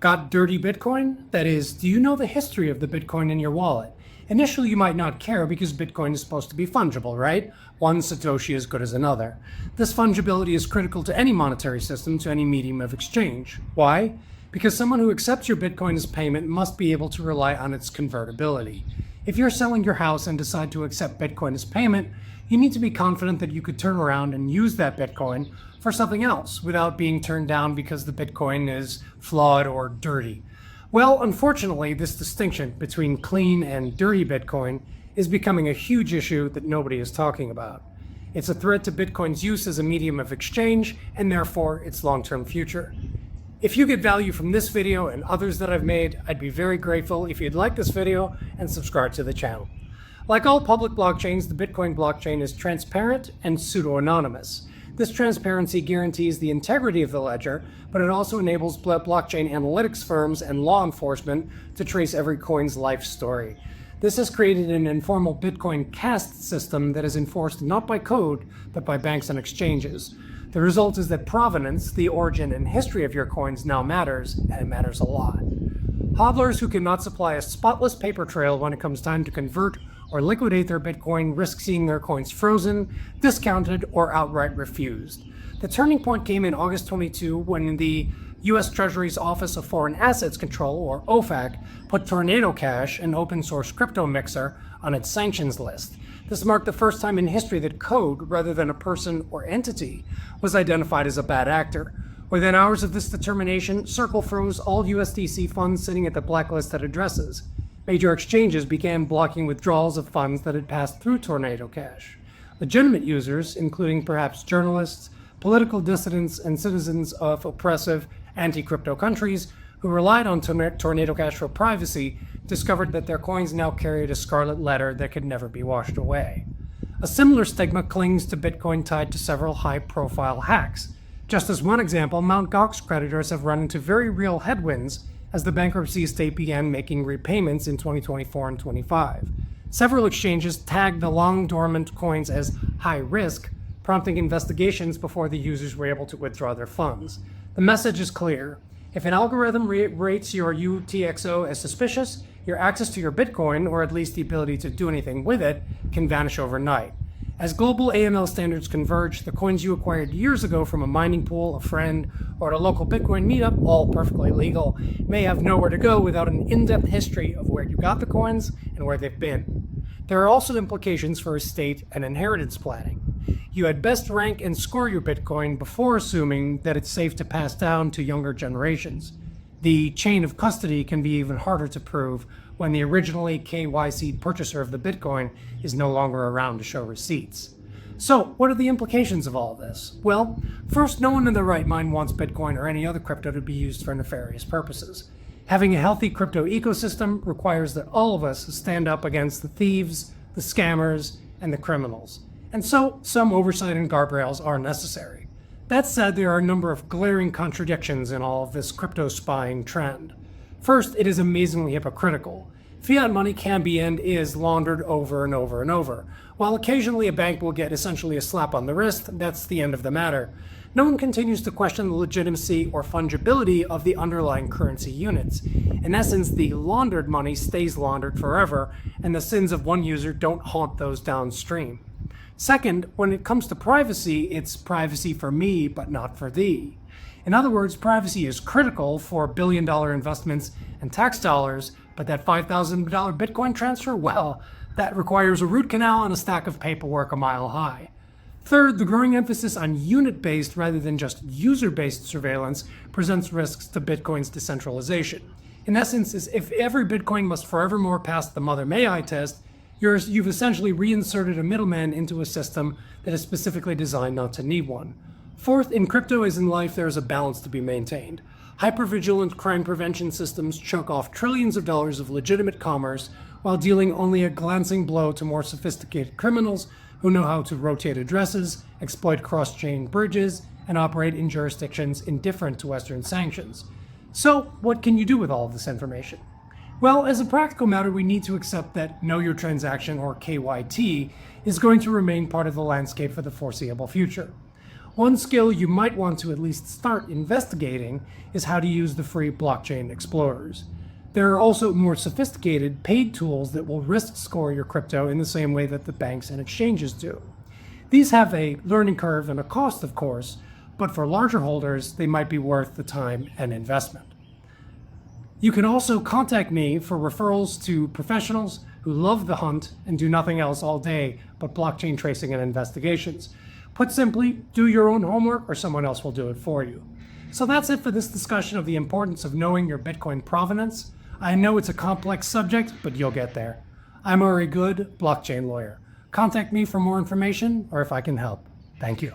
Got dirty Bitcoin? That is, do you know the history of the Bitcoin in your wallet? Initially, you might not care because Bitcoin is supposed to be fungible, right? One Satoshi as good as another. This fungibility is critical to any monetary system, to any medium of exchange. Why? Because someone who accepts your Bitcoin as payment must be able to rely on its convertibility. If you're selling your house and decide to accept Bitcoin as payment, you need to be confident that you could turn around and use that Bitcoin for something else without being turned down because the Bitcoin is flawed or dirty. Well, unfortunately, this distinction between clean and dirty Bitcoin is becoming a huge issue that nobody is talking about. It's a threat to Bitcoin's use as a medium of exchange and therefore its long-term future. If you get value from this video and others that I've made, I'd be very grateful if you'd like this video and subscribe to the channel. Like all public blockchains, the Bitcoin blockchain is transparent and pseudo-anonymous. This transparency guarantees the integrity of the ledger, but it also enables blockchain analytics firms and law enforcement to trace every coin's life story. This has created an informal Bitcoin caste system that is enforced not by code, but by banks and exchanges. The result is that provenance, the origin and history of your coins, now matters, and it matters a lot. Hodlers who cannot supply a spotless paper trail when it comes time to convert or liquidate their Bitcoin risk seeing their coins frozen, discounted, or outright refused. The turning point came in August 22 when the U.S. Treasury's Office of Foreign Assets Control, or OFAC, put Tornado Cash, an open-source crypto mixer, on its sanctions list. This marked the first time in history that code, rather than a person or entity, was identified as a bad actor. Within hours of this determination, Circle froze all USDC funds sitting at the blacklisted addresses. Major exchanges began blocking withdrawals of funds that had passed through Tornado Cash. Legitimate users, including perhaps journalists, political dissidents, and citizens of oppressive anti-crypto countries who relied on Tornado Cash for privacy, discovered that their coins now carried a scarlet letter that could never be washed away. A similar stigma clings to Bitcoin tied to several high-profile hacks. Just as one example, Mt. Gox creditors have run into very real headwinds as the bankruptcy estate began making repayments in 2024 and 25. Several exchanges tagged the long-dormant coins as high risk, prompting investigations before the users were able to withdraw their funds. The message is clear. If an algorithm rates your UTXO as suspicious, your access to your Bitcoin, or at least the ability to do anything with it, can vanish overnight. As global AML standards converge, the coins you acquired years ago from a mining pool, a friend, or a local Bitcoin meetup, all perfectly legal, may have nowhere to go without an in-depth history of where you got the coins and where they've been. There are also implications for estate and inheritance planning. You had best rank and score your Bitcoin before assuming that it's safe to pass down to younger generations. The chain of custody can be even harder to prove when the originally KYC purchaser of the Bitcoin is no longer around to show receipts. So, what are the implications of all this? Well, first, no one in their right mind wants Bitcoin or any other crypto to be used for nefarious purposes. Having a healthy crypto ecosystem requires that all of us stand up against the thieves, the scammers, and the criminals. And so, some oversight and guardrails are necessary. That said, there are a number of glaring contradictions in all of this crypto spying trend. First, it is amazingly hypocritical. Fiat money can be and is laundered over and over and over. While occasionally a bank will get essentially a slap on the wrist, that's the end of the matter. No one continues to question the legitimacy or fungibility of the underlying currency units. In essence, the laundered money stays laundered forever, and the sins of one user don't haunt those downstream. Second, when it comes to privacy, it's privacy for me, but not for thee. In other words, privacy is critical for billion-dollar investments and tax dollars, but that $5,000 Bitcoin transfer, well, that requires a root canal and a stack of paperwork a mile high. Third, the growing emphasis on unit-based rather than just user-based surveillance presents risks to Bitcoin's decentralization. In essence, if every Bitcoin must forevermore pass the Mother May I test, you've essentially reinserted a middleman into a system that is specifically designed not to need one. Fourth, in crypto as in life, there is a balance to be maintained. Hypervigilant crime prevention systems choke off trillions of dollars of legitimate commerce while dealing only a glancing blow to more sophisticated criminals who know how to rotate addresses, exploit cross-chain bridges, and operate in jurisdictions indifferent to Western sanctions. So, what can you do with all of this information? Well, as a practical matter, we need to accept that Know Your Transaction, or KYT, is going to remain part of the landscape for the foreseeable future. One skill you might want to at least start investigating is how to use the free blockchain explorers. There are also more sophisticated paid tools that will risk score your crypto in the same way that the banks and exchanges do. These have a learning curve and a cost, of course, but for larger holders, they might be worth the time and investment. You can also contact me for referrals to professionals who love the hunt and do nothing else all day but blockchain tracing and investigations. Put simply, do your own homework or someone else will do it for you. So that's it for this discussion of the importance of knowing your Bitcoin provenance. I know it's a complex subject, but you'll get there. I'm Ari Good, blockchain lawyer. Contact me for more information or if I can help. Thank you.